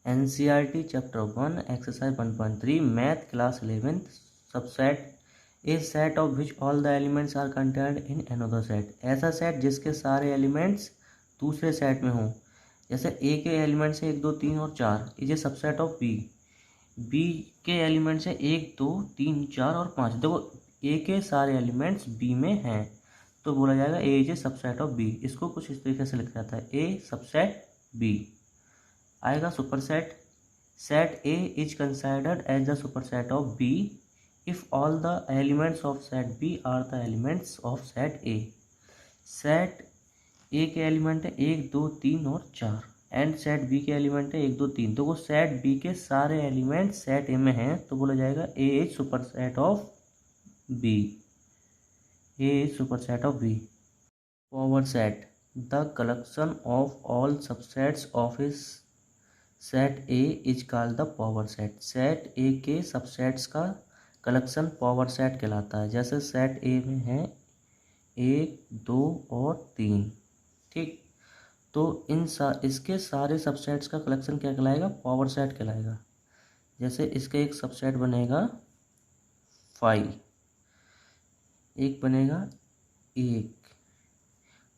NCERT Chapter 1 Exercise 1.3 Math Class 11th Subset A set of which all the elements are contained in another set। ऐसा set जिसके सारे elements दूसरे set में हों। जैसे A के एलिमेंट्स हैं 1 2 3 और 4, is a subset of B। B के एलिमेंट्स हैं 1 2 3 4 और 5। देखो A के सारे एलिमेंट्स B में हैं तो बोला जाएगा A is a subset of B। इसको कुछ इस तरीके से लिखा जाता है A सबसेट B। आएगा superset. Set A is considered as the superset of B if all the elements of set B are the elements of set A। Set A के एलिमेंट है 1 2 3 और 4 एंड सेट B के element है 1 2 3। तो वो set B के सारे element set A में हैं तो बोला जाएगा A is superset of B। A is superset of B। Power set the collection of all subsets of his set A is called the power set। Set A के subsets का collection power set कहलाता है। जैसे set A में है 1 2 और 3, ठीक। तो इसके सारे सबसेट्स का कलेक्शन क्या कहलाएगा? पावर सेट कहलाएगा। जैसे इसका एक सबसेट बनेगा 5, एक बनेगा 1,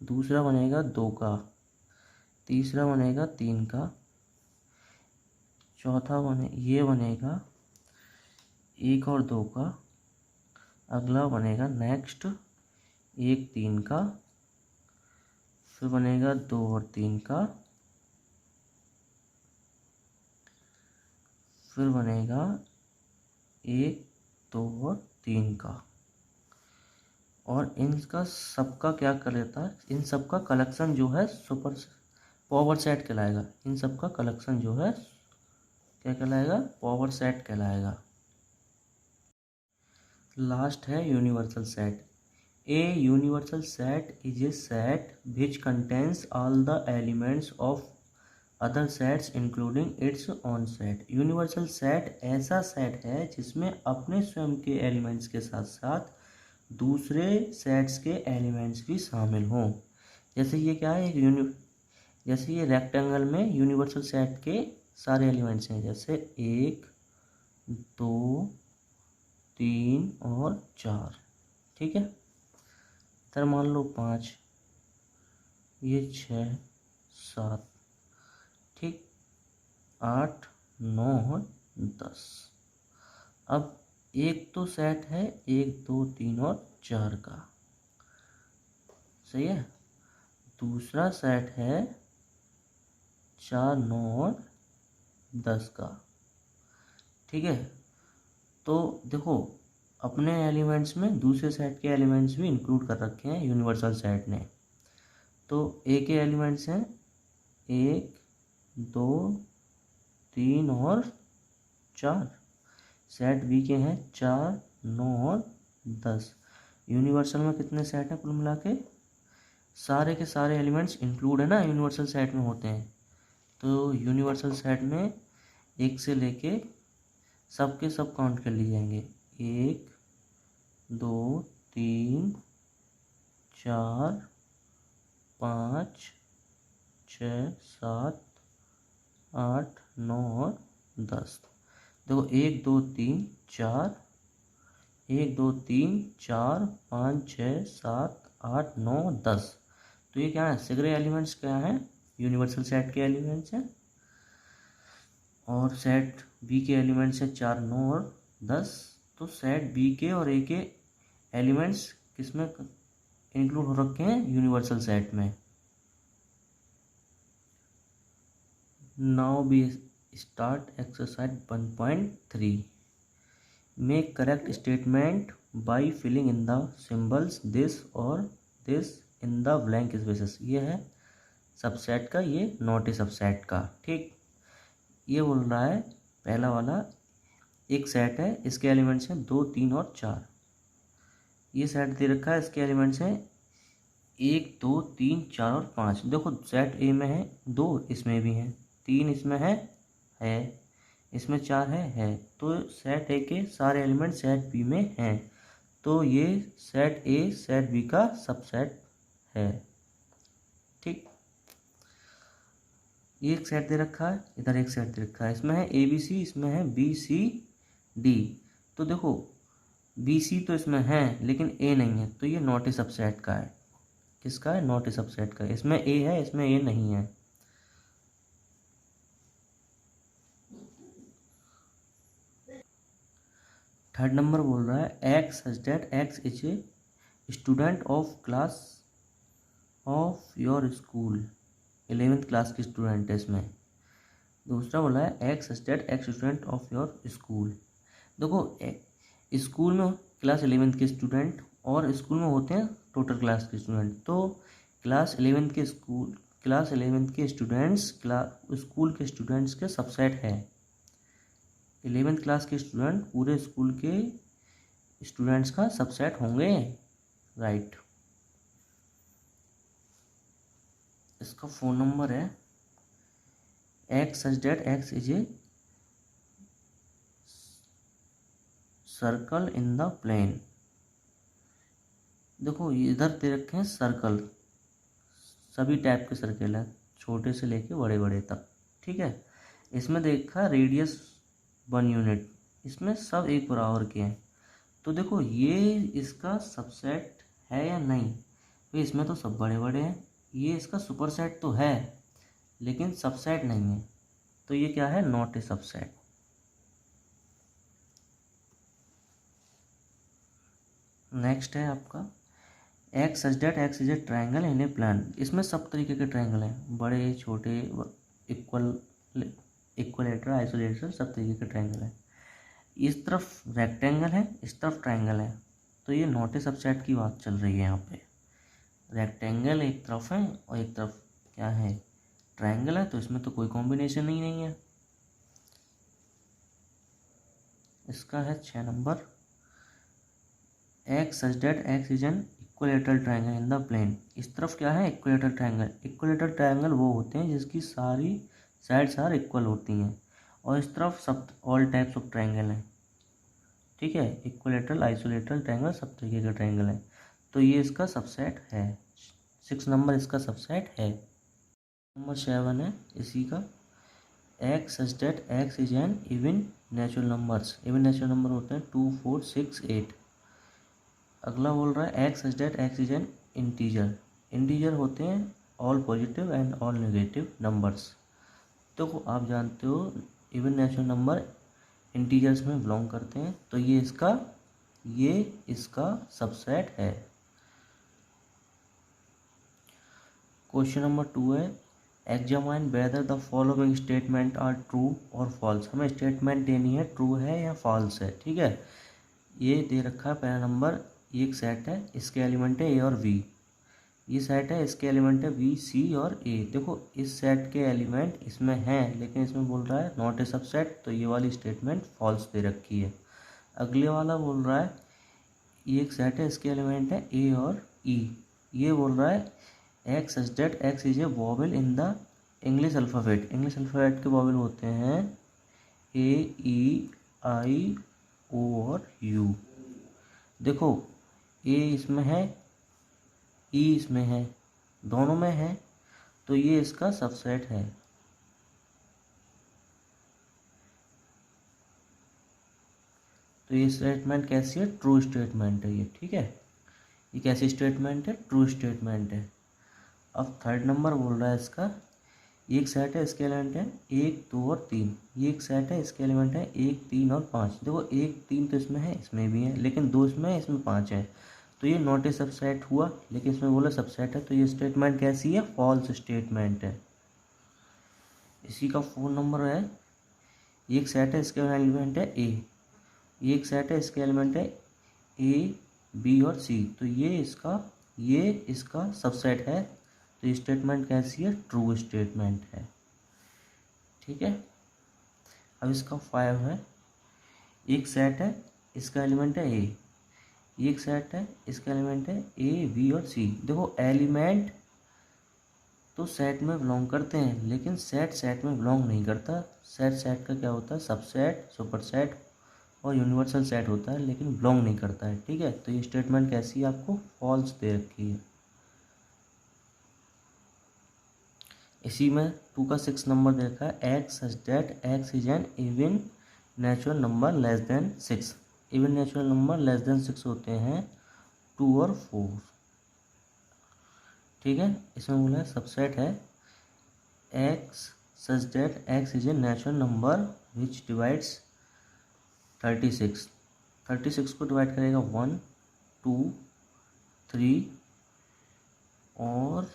दूसरा बनेगा 2 का, तीसरा बनेगा 3 का, चौथा ये बनेगा 1 और 2 का, अगला बनेगा नेक्स्ट 1 3 का, फिर बनेगा 2 और 3 का, फिर बनेगा 1 2 और 3 का। और इनका सबका क्या कर लेता है? इन सबका कलेक्शन जो है सुपर पावर सेट कहलाएगा। इन सबका कलेक्शन जो है क्या कहलाएगा? पावर सेट कहलाएगा। लास्ट है universal set. A universal set is a set which contains all the elements of other sets including its own set. Universal set ऐसा सेट है जिसमें अपने स्वयं के एलिमेंट्स के साथ साथ दूसरे सेट्स के एलिमेंट्स भी शामिल हों। जैसे ये क्या है? जैसे ये रेक्टेंगल में यूनिवर्सल सेट के सारे एलिमेंट्स हैं। जैसे 1 2 3 और 4, ठीक है। इधर मान लो 5, ये 6 7, ठीक, 8 9 और 10। अब एक तो सेट है 1 2 3 और 4 का, सही है। दूसरा सेट है 4 9 और 10 का, ठीक है। तो देखो अपने एलिमेंट्स में दूसरे सेट के एलिमेंट्स भी इंक्लूड कर रखे हैं यूनिवर्सल सेट ने। तो ए के एलिमेंट्स हैं 1 2 3 और 4। सेट बी के हैं 4 9 और 10। यूनिवर्सल में कितने सेट हैं कुल मिला के? सारे के सारे एलिमेंट्स इंक्लूड है ना, यूनिवर्सल सेट में होते हैं। तो यूनिवर्सल सेट में 1 से लेके सब के सब काउंट कर लिए जाएंगे। 1 2 3 4 5 6 7 8 9 और 10। देखो 1 2 3 4 1 2 3 4 5 6 7 8 9 10। तो ये क्या है? सगरे एलिमेंट्स क्या हैं? यूनिवर्सल सेट के एलिमेंट्स हैं। और सेट बी के एलिमेंट्स हैं 4 9 और 10। तो सेट बी के और ए के एलिमेंट्स किसमें इंक्लूड हो रखे हैं? यूनिवर्सल सेट में। Now we start exercise 1.3। Make correct statement by filling in the symbols this और this in the blank spaces. ये है सबसेट का, ये नॉट ए सबसेट का, ठीक। ये बोल रहा है पहला वाला एक सेट है, इसके एलिमेंट्स हैं 2 3 और 4। ये सेट दे रखा है, इसके एलिमेंट्स हैं 1 2 3 4 और 5। देखो सेट ए में है 2, इसमें भी है 3, इसमें है इसमें 4 है। तो सेट ए के सारे एलिमेंट सेट बी में हैं। तो ये सेट ए सेट बी का सबसेट है, ठीक। ये एक सेट दे रखा है, इधर एक सेट दे रखा है, इसमें है ABC, इसमें है BCD। तो देखो BC तो इसमें है लेकिन A नहीं है, तो ये नॉट ए सबसेट का है। किसका है? नॉट ए सबसेट का। इसमें A है, इसमें A नहीं है। थर्ड नंबर बोल रहा है x such that x is a student of class of your school. 11th class की स्टूडेंट है इसमें। दूसरा बोला है x such that x student of your school. देखो स्कूल में क्लास 11th के स्टूडेंट और स्कूल में होते हैं टोटल क्लास के स्टूडेंट। तो क्लास 11th के स्टूडेंट्स स्कूल के स्टूडेंट्स के सबसेट है। 11th क्लास के स्टूडेंट पूरे स्कूल के स्टूडेंट्स का सबसेट होंगे, राइट। इसका फ़ोन नंबर है x such that x is a circle in the plane. देखो ये इधर दे रखे हैं सर्कल, सभी टाइप के सर्कल हैं, छोटे से लेके बड़े बड़े तक, ठीक है। इसमें देखा रेडियस 1 यूनिट, इसमें सब एक बराबर के हैं। तो देखो ये इसका सबसेट है या नहीं, तो इसमें तो सब बड़े बड़े हैं, ये इसका सुपरसेट तो है लेकिन सबसेट नहीं है, तो ये क्या है? Not a subset. नेक्स्ट है आपका x such that x is A triangle in A plan. इसमें सब तरीके के ट्रायंगल हैं, बड़े छोटे, इक्वलेटर, आइसोलेटर, सब तरीके के ट्रायंगल हैं। इस तरफ रेक्टेंगल है, इस तरफ ट्रायंगल है, तो ये नॉट ए सबसेट की बात चल रही है यहाँ पे। रेक्टेंगल एक तरफ है और एक तरफ क्या है? ट्रायंगल है, तो इसमें तो कोई कॉम्बिनेशन ही नहीं है। इसका है 6 number x such that x is an equilateral triangle in the plane. इस तरफ क्या है? Equilateral triangle. इक्वलेटरल ट्रायंगल वो होते हैं जिसकी सारी साइड्स आर इक्वल होती हैं, और इस तरफ सब ऑल टाइप्स ऑफ ट्रायंगल हैं, ठीक है। इक्वलेटरल, आइसोलेटरल ट्रायंगल, सब तरीके के ट्रायंगल हैं, तो ये इसका सबसेट है। 6 नंबर इसका सबसेट है। नंबर 7 है इसी का x such that x is N even natural numbers. Even natural number होते हैं 2, 4, 6, 8। अगला बोल रहा है x such that x is N integer. Integer होते हैं all positive and all negative numbers. तो आप जानते हो इवन नेचुरल नंबर इंटीजर्स में बिलोंग करते हैं, तो ये इसका सबसेट है। क्वेश्चन नंबर 2 है examine whether the following statement are true और फॉल्स। हमें स्टेटमेंट देनी है ट्रू है या फॉल्स है, ठीक है। ये दे रखा है पहला नंबर, ये एक सेट है, इसके एलिमेंट है ए और बी। ये सेट है, इसके एलिमेंट है बी, सी और ए। देखो इस सेट के एलिमेंट इसमें हैं लेकिन इसमें बोल रहा है नॉट ए सबसेट, तो ये वाली स्टेटमेंट फॉल्स दे रखी है। अगले वाला बोल रहा है ये एक सेट है, इसके एलिमेंट है ए और ई। ये बोल रहा है x such that x is A vowel in the English alphabet. English alphabet के वोवेल होते हैं ए, ई, आई, ओ और यू। देखो ए इसमें है, ई इसमें है, दोनों में है, तो ये इसका सबसेट है। तो ये स्टेटमेंट कैसी है? ट्रू स्टेटमेंट है ये, ठीक है। ये कैसी स्टेटमेंट है? ट्रू स्टेटमेंट है। अब थर्ड नंबर बोल रहा है इसका एक सेट है, इसके एलिमेंट है 1, 2 और 3। ये एक सेट है, इसके एलिमेंट है 1, 3 और 5। देखो 1, 3 तो इसमें है, इसमें भी है, लेकिन 2 इसमें है, इसमें 5 है, तो ये नॉट ए सबसेट हुआ। लेकिन इसमें बोला सबसेट है, तो ये स्टेटमेंट कैसी है? फॉल्स स्टेटमेंट है। इसी का फ़ोन नंबर है एक सेट है, इसके एलिमेंट है ए। ये एक सेट है, इसके एलिमेंट है ए, बी और सी, तो ये इसका सबसेट है। तो ये स्टेटमेंट कैसी है? ट्रू स्टेटमेंट है, ठीक है। अब इसका 5 है एक सेट है, इसका एलिमेंट है ए। एक सेट है, इसका एलिमेंट है ए, बी और सी। देखो एलिमेंट तो सेट में बिलोंग करते हैं लेकिन सेट में बिलोंग नहीं करता। सेट का क्या होता है? सबसेट, सुपरसेट और यूनिवर्सल सेट होता है, लेकिन बिलोंग नहीं करता है, ठीक है। तो ये स्टेटमेंट कैसी है? आपको फॉल्स दे रखी है। इसी में 2 का 6 नंबर दे रखा है x such that x is N even natural number less than 6। Even natural number less than 6 होते हैं 2 और 4। ठीक है, इसमें बोला है सबसेट है x such that x is a natural number which divides 36। 36 को डिवाइड करेगा 1 2 3 और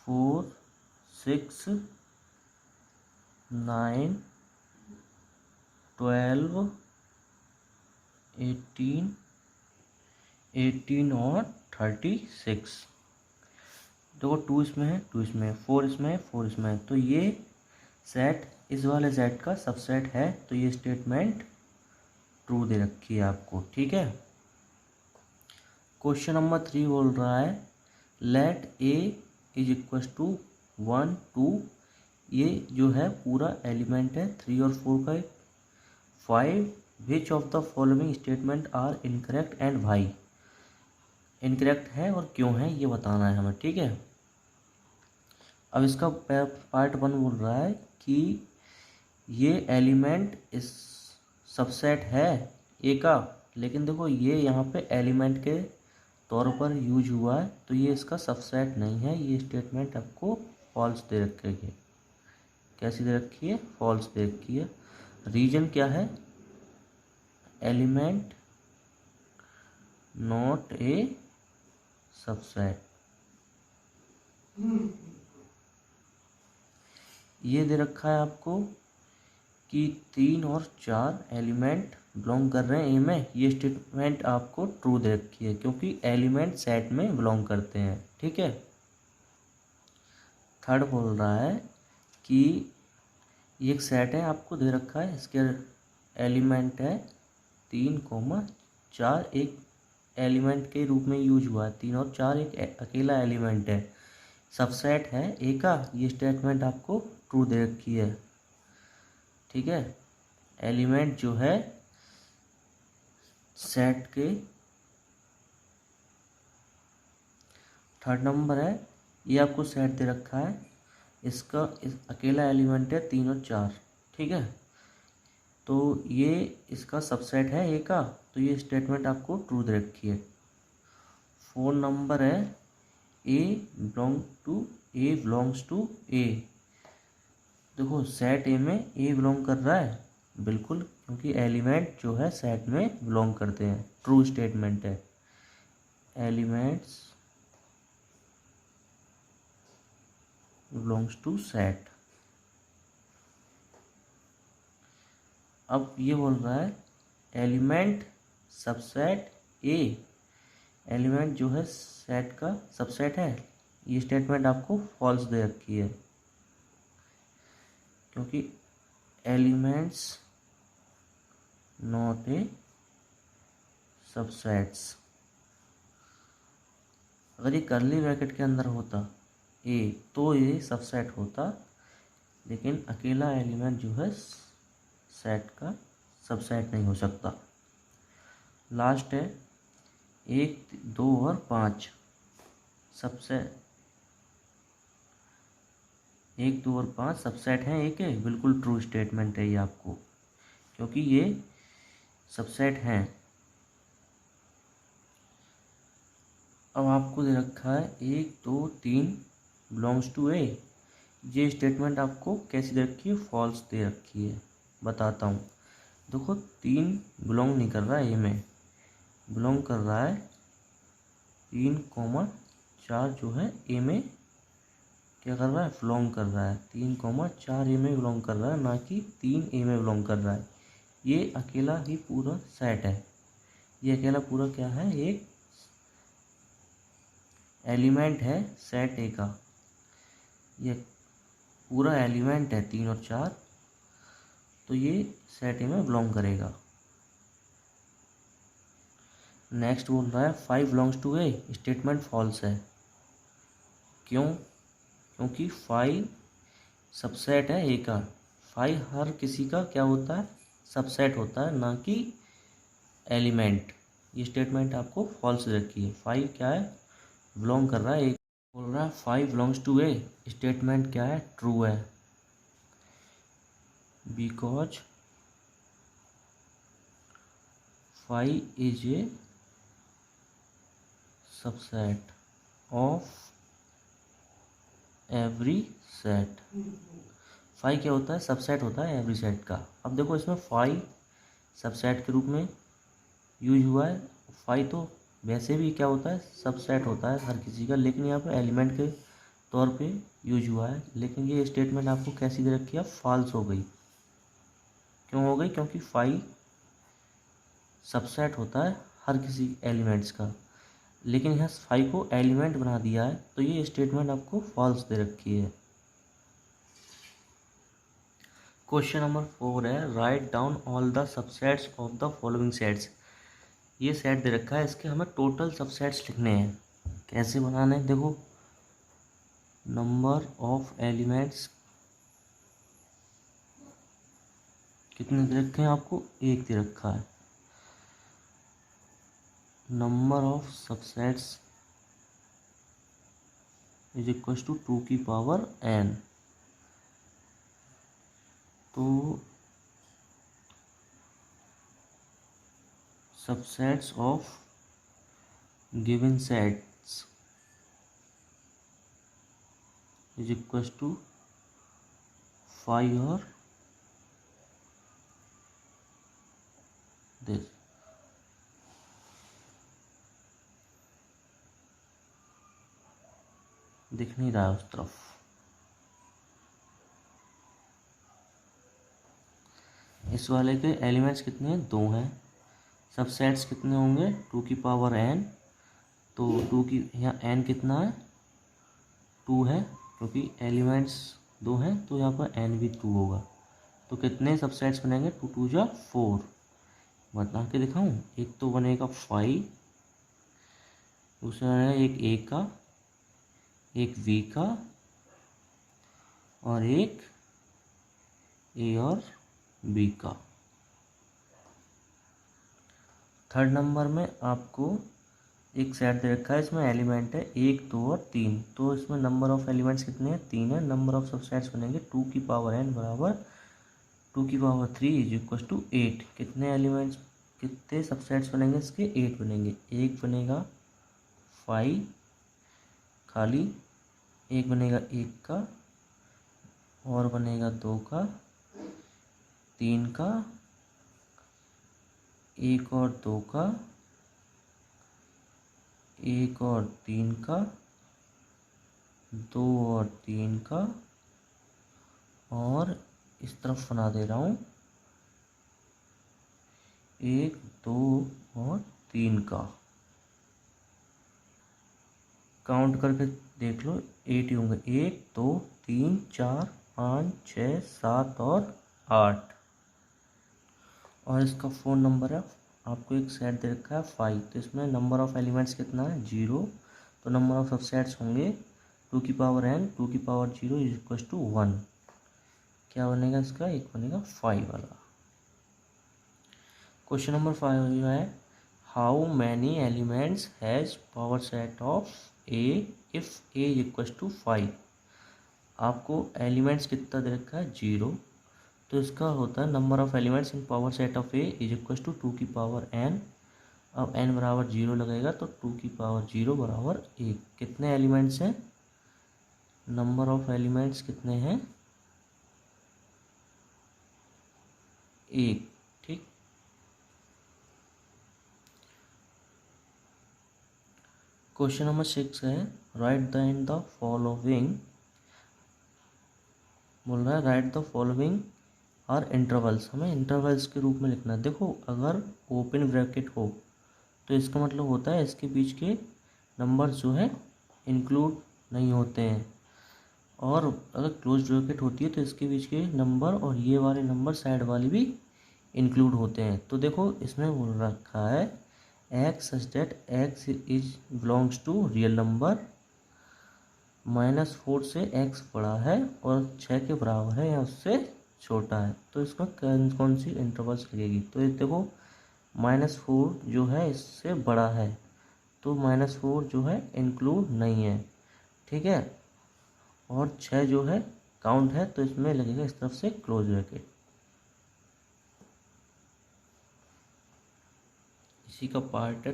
4 6 9 12 18 और 36। देखो 2 इसमें है 2 इसमें है 4 इसमें है 4 इसमें है, तो ये सेट इस वाले सेट का सबसेट है, तो ये स्टेटमेंट ट्रू दे रखी है आपको। ठीक है, क्वेश्चन नंबर 3 बोल रहा है let A is equal to 1 2। ये जो है पूरा एलिमेंट है 3 और 4 का। 5 which of the following statement are incorrect and why. Incorrect है और क्यों है ये बताना है हमें। ठीक है, अब इसका पार्ट 1 बोल रहा है कि ये एलिमेंट इस सबसेट है ए का, लेकिन देखो ये यहाँ पे एलिमेंट के तौर पर यूज हुआ है, तो ये इसका सबसेट नहीं है। ये स्टेटमेंट आपको फॉल्स दे रखी है। कैसी दे रखी है? फॉल्स दे रखी है। रीजन क्या है? Element not a subset. ये दे रखा है आपको कि 3 और 4 एलिमेंट बिलोंग कर रहे हैं ए में। ये स्टेटमेंट आपको ट्रू दे रखी है क्योंकि एलिमेंट सेट में बिलोंग करते हैं। ठीक है, थर्ड बोल रहा है कि ये एक सेट है आपको दे रखा है, इसके एलिमेंट है 3 4। एक एलिमेंट के रूप में यूज हुआ है 3 और 4 एक अकेला एलिमेंट है, सबसेट है ए का। ये स्टेटमेंट आपको ट्रू दे रखी है। ठीक है, एलिमेंट जो है सेट के थर्ड नंबर है, ये आपको सेट दे रखा है, इसका अकेला एलिमेंट है 3 और 4। ठीक है, तो ये इसका सबसेट है ए का, तो ये स्टेटमेंट आपको ट्रू दे रखी है। 4 नंबर है ए बिलोंग्स टू ए। देखो सेट ए में ए बिलोंग कर रहा है, बिल्कुल, क्योंकि एलिमेंट जो है सेट में बिलोंग करते हैं। ट्रू स्टेटमेंट है, एलिमेंट्स बिलोंग्स टू सेट। अब ये बोल रहा है एलिमेंट सबसेट ए, एलिमेंट जो है सेट का सबसेट है। ये स्टेटमेंट आपको फॉल्स दे रखी है क्योंकि एलिमेंट्स नॉट ए सबसेट्स। अगर ये कर्ली ब्रैकेट के अंदर होता ए तो ये सबसेट होता, लेकिन अकेला एलिमेंट जो है सेट का सबसेट नहीं हो सकता। लास्ट है 1 2 और 5 सबसेट। 1 2 और 5 सबसेट हैं एक है, बिल्कुल ट्रू स्टेटमेंट है ये आपको, क्योंकि ये सबसेट हैं। अब आपको दे रखा है 1 2 3 बिलोंग्स टू ए। ये स्टेटमेंट आपको कैसी दे रखी है? फॉल्स दे रखी है। बताता हूँ, देखो 3 बिलोंग नहीं कर रहा है ए में, बिलोंग कर रहा है 3 4 जो है ए में क्या कर रहा है? बिलोंग कर रहा है। 3 4 ए में बिलोंग कर रहा है, ना कि 3 ए में बिलोंग कर रहा है। ये अकेला ही पूरा सेट है। ये अकेला पूरा क्या है? एक एलिमेंट है सेट ए का। ये पूरा एलिमेंट है 3 और 4, तो ये सेट ए में बिलोंग करेगा। नेक्स्ट बोल रहा है 5 belongs to A, statement false है। क्यों? क्योंकि 5 सबसेट है ए का। 5 हर किसी का क्या होता है? सबसेट होता है, ना कि एलिमेंट। ये स्टेटमेंट आपको फॉल्स रखी है। 5 क्या है? बिलोंग कर रहा है ए बोल रहा है 5 बिलोंग्स टू ए, स्टेटमेंट क्या है, ट्रू है, because 5 is a subset of every set. 5 क्या होता है, सबसेट होता है एवरी सेट का। अब देखो इसमें 5 सबसेट के रूप में यूज हुआ है। 5 तो वैसे भी क्या होता है, सबसेट होता है हर किसी का, लेकिन यहाँ पे एलिमेंट के तौर पे यूज हुआ है। लेकिन ये स्टेटमेंट आपको कैसी दे रखी है, फॉल्स हो गई। क्यों हो गई, क्योंकि 5 सबसेट होता है हर किसी एलिमेंट्स का, लेकिन यहाँ 5 को एलिमेंट बना दिया है, तो ये स्टेटमेंट आपको फॉल्स दे रखी है। क्वेश्चन नंबर 4 है, write down all the subsets of the following sets. ये सेट दे रखा है, इसके हमें टोटल सबसेट्स लिखने हैं। कैसे बनाने हैं, देखो नंबर ऑफ एलिमेंट्स कितने दे रखे हैं आपको, 1 दे रखा है। Number of subsets is equal to 2 की पावर n। तो subsets of given sets is equal to 5 और दिस। दिख नहीं रहा है उस तरफ। इस वाले के एलिमेंट्स कितने हैं, 2 हैं। सबसेट्स कितने होंगे, 2 की पावर n। तो 2 की यहाँ n कितना है, 2 है, क्योंकि एलिमेंट्स 2 हैं तो यहाँ पर n भी 2 होगा। तो कितने सबसेट्स बनेंगे, 2 2 जा 4। बता के दिखाऊं, एक तो बनेगा 5, दूसरा है एक a का, एक v का, और एक a और b का। थर्ड नंबर में आपको एक सेट दे रखा है, इसमें एलिमेंट है 1 2 और 3। तो इसमें नंबर ऑफ एलिमेंट्स कितने हैं, 3 है। नंबर ऑफ सबसेट्स बनेंगे 2 की पावर n बराबर 2 की पावर 3 इज इक्वल टू 8। कितने एलिमेंट्स, कितने सबसेट्स बनेंगे इसके, 8 बनेंगे। एक बनेगा 5 खाली, एक बनेगा 1 का, और बनेगा 2 का, 3 का, 1 और 2 का, 1 और 3 का, 2 और 3 का, और इस तरफ बना दे रहा हूँ 1 2 और 3 का। काउंट करके देख लो, 8 ही होंगे, 1 2 3 4 5 6 7 और 8। और इसका फ़ोन नंबर है, आपको एक सेट दे रखा है 5। तो इसमें नंबर ऑफ एलिमेंट्स कितना है, 0। तो नंबर ऑफ सबसेट्स होंगे 2 की पावर n, 2 की पावर 0 इज इक्वल टू 1। क्या बनेगा इसका, एक बनेगा 5 वाला। क्वेश्चन नंबर 5 है, how many elements has power set of A if A equal to 5। आपको एलिमेंट्स कितना दे रखा है, 0। तो इसका होता है number of elements in power set of A is equal to 2 की पावर n। अब n बराबर 0 लगेगा, तो 2 की पावर 0 बराबर 1। कितने एलिमेंट्स हैं, नंबर ऑफ एलिमेंट्स कितने हैं, 1। ठीक। क्वेश्चन नंबर 6 है, right the in the following. बोल रहा है राइट द फॉलोइंग और इंटरवल्स, हमें इंटरवल्स के रूप में लिखना है। देखो अगर ओपन ब्रैकेट हो तो इसका मतलब होता है इसके बीच के नंबर्स जो है इंक्लूड नहीं होते हैं, और अगर क्लोज ब्रैकेट होती है तो इसके बीच के नंबर और ये वाले नंबर साइड वाले भी इंक्लूड होते हैं। तो देखो इसमें बोल रखा है x such that x is belongs to real number, -4 से एक्स बड़ा है और 6 के बराबर है या उससे छोटा है। तो इसमें कौन सी इंटरवल्स लगेगी, तो ये देखो -4 जो है इससे बड़ा है, तो -4 जो है इंक्लूड नहीं है। ठीक है, और 6 जो है काउंट है, तो इसमें लगेगा इस तरफ से क्लोज ब्रैकेट। इसी का पार्ट है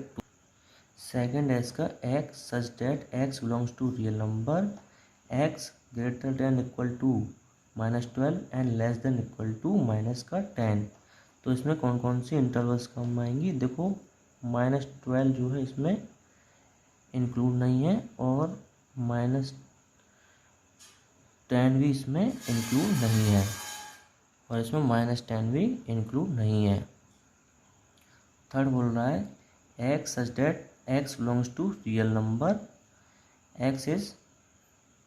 सेकेंड है इसका x such that x belongs to real number x greater than equal to -12 and less than equal to -10। तो इसमें कौन कौन सी इंटरवल्स काम आएंगी? देखो -12 जो है इसमें इंक्लूड नहीं है और -10 भी इसमें इंक्लूड नहीं है और इसमें -10 भी इंक्लूड नहीं है। थर्ड बोल रहा है x such that x belongs to real number x is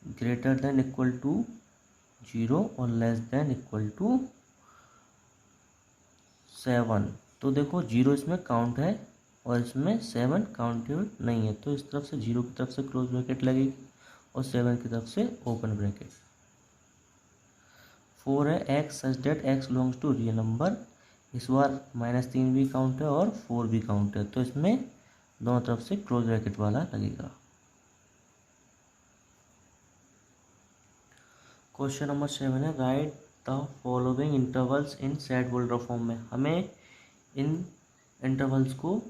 greater than equal to 0 और लेस देन इक्वल टू 7। तो देखो 0 इसमें काउंट है और इसमें 7 काउंटेबल नहीं है, तो इस तरफ से 0 की तरफ से क्लोज ब्रैकेट लगेगी और 7 की तरफ से ओपन ब्रैकेट। 4 है x such that x belongs to real number, इस बार -3 भी काउंट है और 4 भी काउंट है, तो इसमें दोनों तरफ से क्लोज ब्रैकेट वाला लगेगा। क्वेश्चन नंबर 7 है right the following intervals in set holder form में। हमें इन इंटरवल्स को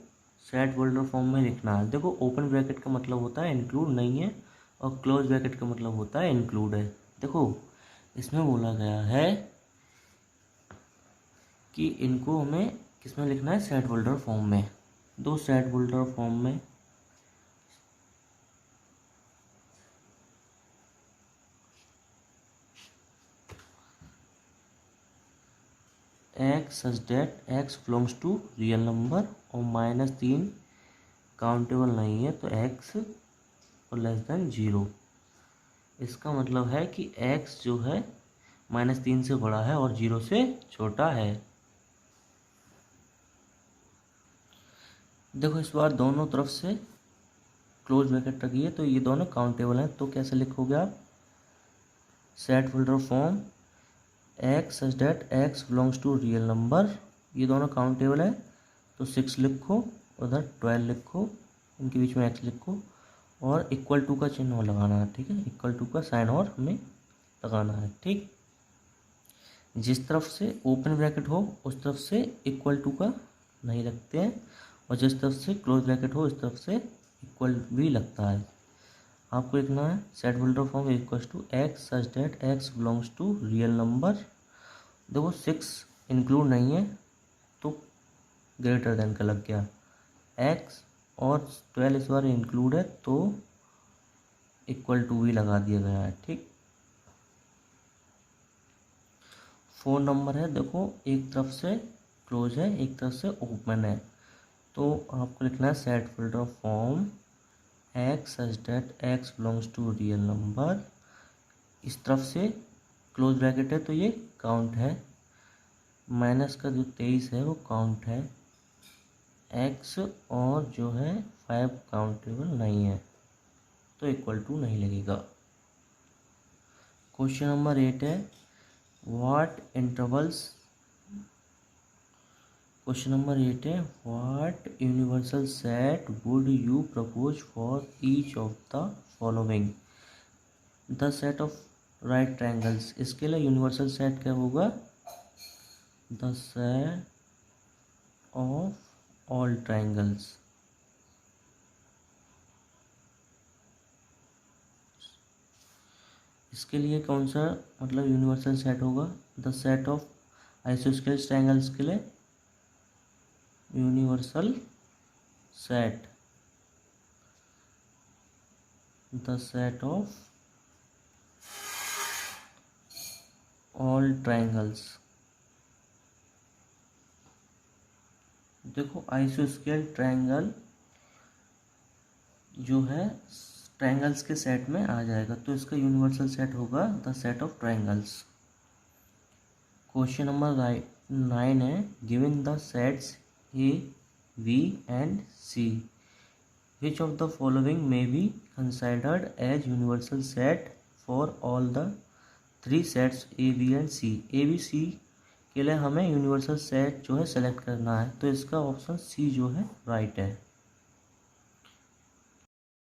सेट होल्डर फॉर्म में लिखना है। देखो ओपन ब्रैकेट का मतलब होता है इंक्लूड नहीं है और क्लोज ब्रैकेट का मतलब होता है इंक्लूड है। देखो इसमें बोला गया है कि इनको हमें किसमें लिखना है? सेट होल्डर फॉर्म में। दो सेट होल्डर फॉर्म में x such that x belongs to real number और -3 काउंटेबल नहीं है, तो एक्स और लेस देन 0। इसका मतलब है कि x जो है -3 से बड़ा है और 0 से छोटा है। देखो इस बार दोनों तरफ से क्लोज ब्रैकेट रखी है, तो ये दोनों काउंटेबल हैं। तो कैसे लिखोगे आप? Set holder form x such that x belongs to real number, ये दोनों काउंटेबल है, तो 6 लिखो, उधर 12 लिखो, इनके बीच में x लिखो और इक्वल टू का चिन्ह लगाना है। ठीक है, इक्वल टू का साइन और हमें लगाना है। ठीक, जिस तरफ से ओपन ब्रैकेट हो उस तरफ से इक्वल टू का नहीं लगते हैं और जिस तरफ से क्लोज ब्रैकेट हो उस तरफ से इक्वल भी लगता है। आपको लिखना है set holder form equal to x such that x belongs to real number. देखो 6 इंक्लूड नहीं है तो ग्रेटर देन का लग गया एक्स और 12 इस बार इंक्लूड है तो इक्वल टू भी लगा दिया गया है। ठीक, 4 नंबर है। देखो एक तरफ से क्लोज है एक तरफ से ओपन है, तो आपको लिखना है set holder form x such that x belongs to real number. इस तरफ से क्लोज ब्रैकेट है तो ये काउंट है, माइनस का जो 23 है वो काउंट है, एक्स और जो है 5 काउंटेबल नहीं है, तो इक्वल टू नहीं लगेगा। क्वेश्चन नंबर 8 है व्हाट इंटरवल्स। क्वेश्चन नंबर 8 है what universal set would you propose for each of the following the set of right triangles. इसके लिए यूनिवर्सल सेट क्या होगा? The set of all triangles. इसके लिए कौन सा मतलब यूनिवर्सल सेट होगा? द सेट ऑफ आइसोस्केल ट्रायंगल्स के लिए universal set the set of all triangles. देखो आइसोस्केल ट्रायंगल जो है ट्रायंगल्स के सेट में आ जाएगा, तो इसका यूनिवर्सल सेट होगा the set of triangles. Question number 9 है given the sets A B and C which of the following may be considered as universal set for all the 3 sets A B and C. A B C के लिए हमें universal set जो है select करना है, तो इसका option C जो है राइट है।